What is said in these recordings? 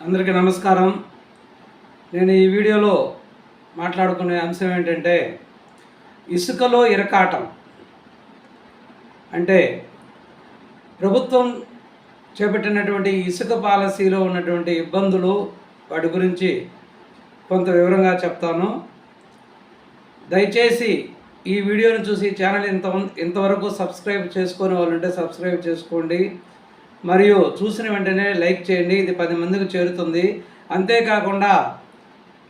అందరికీ నమస్కారం. నేను ఈ వీడియోలో మాట్లాడుకునే అంశం ఏంటంటే ఇసుకలో ఇరకాటం. అంటే ప్రభుత్వం చేపట్టినటువంటి ఇసుక పాలసీలో ఉన్నటువంటి ఇబ్బందులు, వాటి గురించి కొంత వివరంగా చెప్తాను. దయచేసి ఈ వీడియోని చూసి ఛానల్ ఇంతవరకు సబ్స్క్రైబ్ చేసుకునే వాళ్ళు ఉంటే సబ్స్క్రైబ్ చేసుకోండి. మరియు చూసిన వెంటనే లైక్ చేయండి. ఇది 10 మందికి చేరుతుంది. అంతేకాకుండా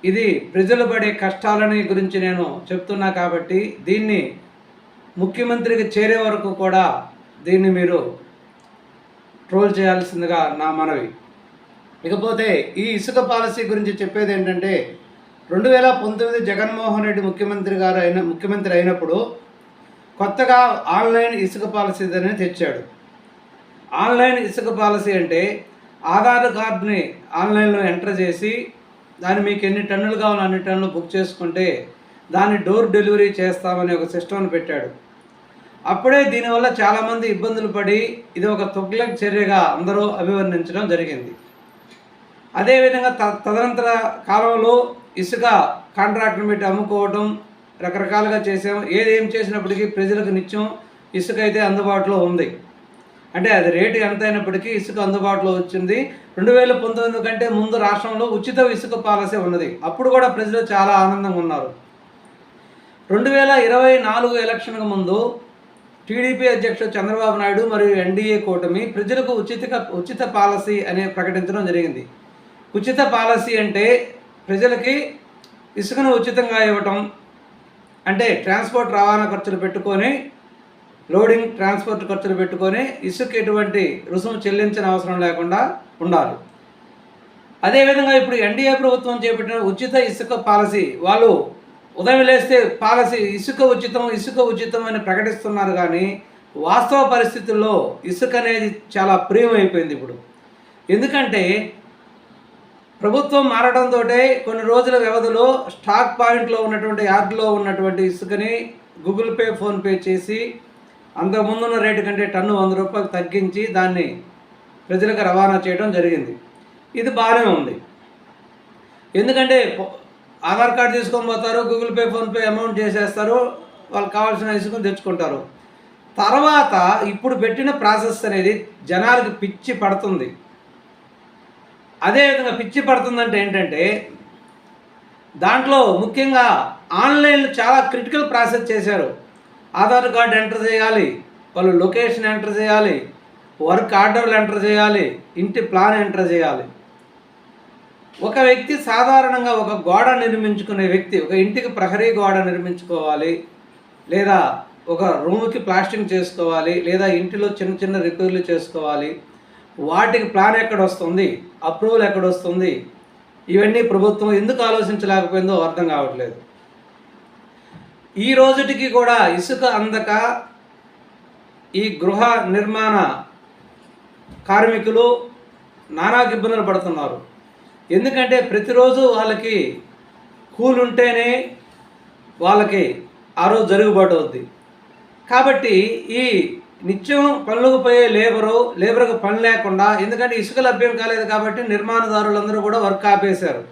ఇది ప్రజలు పడే కష్టాలని గురించి నేను చెప్తున్నా కాబట్టి దీన్ని ముఖ్యమంత్రికి చేరే వరకు కూడా దీన్ని మీరు ట్రోల్ చేయాల్సిందిగా నా మనవి. ఇకపోతే ఈ ఇసుక పాలసీ గురించి చెప్పేది ఏంటంటే 2019 జగన్మోహన్ రెడ్డి ముఖ్యమంత్రి అయినప్పుడు కొత్తగా ఆన్లైన్ ఇసుక పాలసీ అనేది తెచ్చాడు. ఆన్లైన్ ఇసుక పాలసీ అంటే ఆధార్ కార్డుని ఆన్లైన్లో ఎంటర్ చేసి దాన్ని మీకు ఎన్ని టన్నులు కావాలో అన్ని టన్నులు బుక్ చేసుకుంటే దాన్ని డోర్ డెలివరీ చేస్తామని ఒక సిస్టమ్ని పెట్టాడు. అప్పుడే దీనివల్ల చాలామంది ఇబ్బందులు పడి ఇది ఒక తుగ్లక్ చర్యగా అందరూ అభివర్ణించడం జరిగింది. అదేవిధంగా తదనంతర కాలంలో ఇసుక కాంట్రాక్ట్ని పెట్టి అమ్ముకోవడం రకరకాలుగా చేసాం. ఏం చేసినప్పటికీ ప్రజలకు నిత్యం ఇసుక అయితే అందుబాటులో ఉంది. అంటే అది రేటు ఎంత అయినప్పటికీ ఇసుక అందుబాటులో వచ్చింది. 2019 కంటే ముందు రాష్ట్రంలో ఉచిత ఇసుక పాలసీ ఉన్నది. అప్పుడు కూడా ప్రజలు చాలా ఆనందంగా ఉన్నారు. 2024 ఎలక్షన్కు ముందు టీడీపీ అధ్యక్షుడు చంద్రబాబు నాయుడు మరియు ఎన్డీఏ కూటమి ప్రజలకు ఉచిత పాలసీ అనే ప్రకటించడం జరిగింది. ఉచిత పాలసీ అంటే ప్రజలకి ఇసుకను ఉచితంగా ఇవ్వటం. అంటే ట్రాన్స్పోర్ట్ రవాణా ఖర్చులు పెట్టుకొని, లోడింగ్ ట్రాన్స్పోర్ట్ ఖర్చులు పెట్టుకొని ఇసుక ఎటువంటి రుసుము చెల్లించిన అవసరం లేకుండా ఉండాలి. అదేవిధంగా ఇప్పుడు ఎన్డీఏ ప్రభుత్వం చేపట్టిన ఉచిత ఇసుక పాలసీ, వాళ్ళు ఉదయం లేస్తే పాలసీ ఇసుక ఉచితం అని ప్రకటిస్తున్నారు. కానీ వాస్తవ పరిస్థితుల్లో ఇసుక అనేది చాలా ప్రియమైపోయింది ఇప్పుడు. ఎందుకంటే ప్రభుత్వం మారడంతో కొన్ని రోజుల వ్యవధిలో స్టాక్ పాయింట్లో ఉన్నటువంటి యార్డులో ఉన్నటువంటి ఇసుకని గూగుల్ పే, ఫోన్పే చేసి అంతకుముందున్న రేటు కంటే టన్ను 100 రూపాయలు తగ్గించి దాన్ని ప్రజలకు రవాణా చేయడం జరిగింది. ఇది బాగానే ఉంది. ఎందుకంటే ఆధార్ కార్డు తీసుకొని పోతారు, గూగుల్ పే, ఫోన్పే అమౌంట్ చేసేస్తారు, వాళ్ళకి కావాల్సిన ఇసుకను తెచ్చుకుంటారు. తర్వాత ఇప్పుడు పెట్టిన ప్రాసెస్ అనేది జనాలకు పిచ్చి పడుతుంది. అదేవిధంగా పిచ్చి పడుతుందంటే ఏంటంటే దాంట్లో ముఖ్యంగా ఆన్లైన్లో చాలా క్రిటికల్ ప్రాసెస్ చేశారు. ఆధార్ కార్డు ఎంటర్ చేయాలి, వాళ్ళు లొకేషన్ ఎంటర్ చేయాలి, వర్క్ ఆర్డర్లు ఎంటర్ చేయాలి, ఇంటి ప్లాన్ ఎంటర్ చేయాలి. ఒక వ్యక్తి సాధారణంగా ఒక గోడ నిర్మించుకునే వ్యక్తి ఒక ఇంటికి ప్రహరీ గోడ నిర్మించుకోవాలి, లేదా ఒక రూమ్కి ప్లాస్టింగ్ చేసుకోవాలి, లేదా ఇంటిలో చిన్న చిన్న రిపేర్లు చేసుకోవాలి. వాటికి ప్లాన్ ఎక్కడ వస్తుంది, అప్రూవల్ ఎక్కడ వస్తుంది, ఇవన్నీ ప్రభుత్వం ఎందుకు ఆలోచించలేకపోయిందో అర్థం కావట్లేదు. ఈ రోజుటికి కూడా ఇసుక అందక ఈ గృహ నిర్మాణ కార్మికులు నానా ఇబ్బందులు పడుతున్నారు. ఎందుకంటే ప్రతిరోజు వాళ్ళకి కూలి ఉంటేనే వాళ్ళకి ఆ రోజు జరుగుబాటు అవుద్ది. కాబట్టి ఈ నిత్యం పనులకు పోయే లేబర్కు పని లేకుండా, ఎందుకంటే ఇసుక లభ్యం కాలేదు కాబట్టి నిర్మాణదారులందరూ కూడా వర్క్ ఆపేశారు.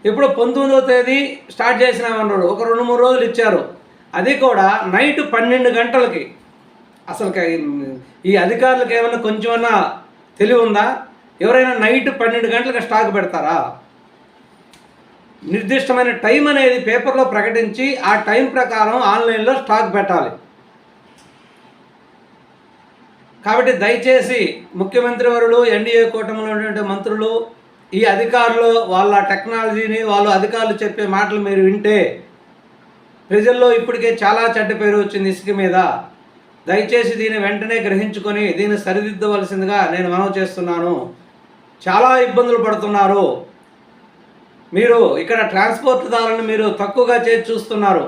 ఇప్పుడు 19వ తేదీ స్టార్ట్ చేసినామన్నారు, ఒక 2-3 రోజులు ఇచ్చారు. అది కూడా నైట్ 12 గంటలకి. అసలు ఈ అధికారులకు ఏమైనా కొంచెమన్నా తెలివి ఉందా? ఎవరైనా నైట్ 12 గంటలకు స్టాక్ పెడతారా? నిర్దిష్టమైన టైం అనేది పేపర్లో ప్రకటించి ఆ టైం ప్రకారం ఆన్లైన్లో స్టాక్ పెట్టాలి. కాబట్టి దయచేసి ముఖ్యమంత్రి వర్యులు, ఎన్డీఏ కూటమిలో ఉన్నటువంటి మంత్రులు, ఈ అధికారులు వాళ్ళ టెక్నాలజీని, అధికారులు చెప్పే మాటలు మీరు వింటే ప్రజల్లో ఇప్పటికే చాలా చెడ్డ పేరు వచ్చింది ఇసుక మీద. దయచేసి దీన్ని వెంటనే గ్రహించుకొని దీన్ని సరిదిద్దవలసిందిగా నేను మనవి చేస్తున్నాను. చాలా ఇబ్బందులు పడుతున్నారు. మీరు ఇక్కడ ట్రాన్స్పోర్ట్దారులను మీరు తక్కువగా చేసి చూస్తున్నారు.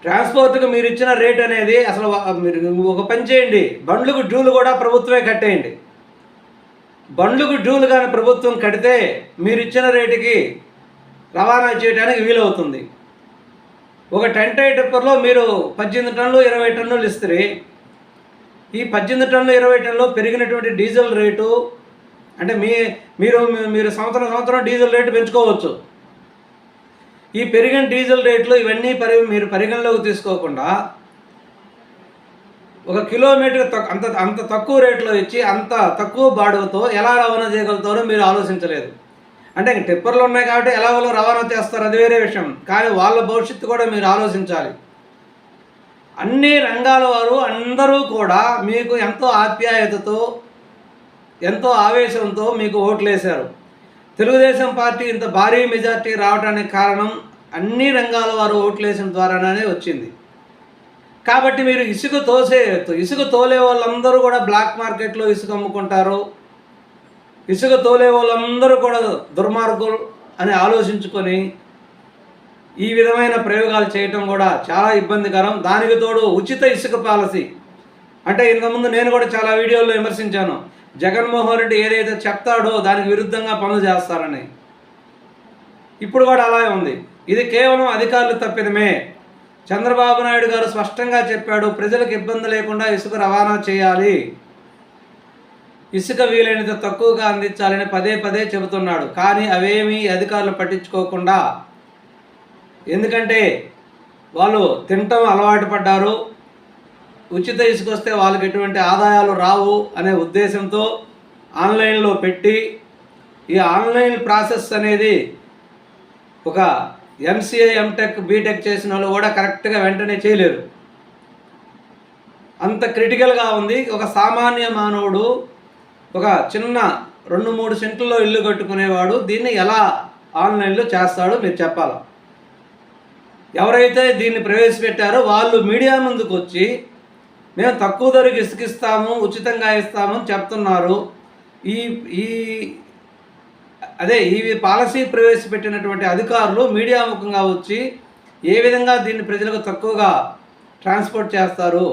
ట్రాన్స్పోర్ట్కి మీరు ఇచ్చిన రేట్ అనేది అసలు మీరు ఒక పని చేయండి, బండ్లకు డ్యూలు కూడా ప్రభుత్వమే కట్టేయండి. బండ్లకు డ్యూలు కానీ ప్రభుత్వం కడితే మీరు ఇచ్చిన రేటుకి రవాణా చేయడానికి వీలవుతుంది. ఒక 10 టై టిప్పర్లో మీరు 18 టన్నులు 20 టన్నులు ఇస్తే ఈ 18 టన్నులు 20 టన్నులు పెరిగినటువంటి డీజిల్ రేటు అంటే మీరు మీరు సంవత్సరం డీజిల్ రేటు పెంచుకోవచ్చు. ఈ పెరిగిన డీజిల్ రేట్లు ఇవన్నీ మీరు పరిగణలోకి తీసుకోకుండా ఒక కిలోమీటర్ అంత తక్కువ రేట్లో ఇచ్చి అంత తక్కువ బాడుగతో ఎలా రవాణా చేయగలుగుతారో మీరు ఆలోచించలేదు. అంటే టిప్పర్లు ఉన్నాయి కాబట్టి ఎలాగో రవాణా చేస్తారు, అది వేరే విషయం. కానీ వాళ్ళ భవిష్యత్తు కూడా మీరు ఆలోచించాలి. అన్ని రంగాల వారు అందరూ కూడా మీకు ఎంతో ఆప్యాయతతో ఎంతో ఆవేశంతో మీకు ఓట్లేశారు. తెలుగుదేశం పార్టీ ఇంత భారీ మెజార్టీ రావడానికి కారణం అన్ని రంగాల వారు ఓట్లేసిన ద్వారానే వచ్చింది. కాబట్టి మీరు ఇసుక తోలే వాళ్ళందరూ కూడా బ్లాక్ మార్కెట్లో ఇసుక అమ్ముకుంటారు. ఇసుక తోలే వాళ్ళందరూ కూడా దుర్మార్గులు అని ఆలోచించుకొని ఈ విధమైన ప్రయోగాలు చేయటం కూడా చాలా ఇబ్బందికరం. దానికి తోడు ఉచిత ఇసుక పాలసీ అంటే ఇంతకుముందు నేను కూడా చాలా వీడియోల్లో విమర్శించాను. జగన్మోహన్ రెడ్డి ఏదైతే చెప్తాడో దానికి విరుద్ధంగా పనులు చేస్తారని. ఇప్పుడు కూడా అలాగే ఉంది. ఇది కేవలం అధికారులు తప్పిదమే. చంద్రబాబు నాయుడు గారు స్పష్టంగా చెప్పాడు, ప్రజలకు ఇబ్బంది లేకుండా ఇసుక రవాణా చేయాలి, ఇసుక వీలైనంత తక్కువగా అందించాలని పదే చెబుతున్నాడు. కానీ అవేమీ అధికారులు పట్టించుకోకుండా, ఎందుకంటే వాళ్ళు తినటం అలవాటు పడ్డారు. ఉచిత ఇసుక వస్తే వాళ్ళకి ఎటువంటి ఆదాయాలు రావు అనే ఉద్దేశంతో ఆన్లైన్లో పెట్టి, ఈ ఆన్లైన్ ప్రాసెస్ అనేది ఒక ఎంసీఏ ఎంటెక్ బీటెక్ చేసిన వాళ్ళు కూడా కరెక్ట్గా వెంటనే చేయలేరు. అంత క్రిటికల్గా ఉంది. ఒక సామాన్య మానవుడు ఒక చిన్న 2-3 సెంట్లలో ఇల్లు కట్టుకునేవాడు దీన్ని ఎలా ఆన్లైన్లో చేస్తాడో మీరు చెప్పాలి. ఎవరైతే దీన్ని ప్రవేశపెట్టారో వాళ్ళు మీడియా ముందుకు వచ్చి మేము తక్కువ ధరకు ఇసుకిస్తాము, ఉచితంగా ఇస్తామని చెప్తున్నారు. ఈ పాలసీ ప్రవేశపెట్టినటువంటి అధికారులు మీడియా ముఖంగా వచ్చి ఏ విధంగా దీన్ని ప్రజలకు తక్కువగా ట్రాన్స్పోర్ట్ చేస్తారు,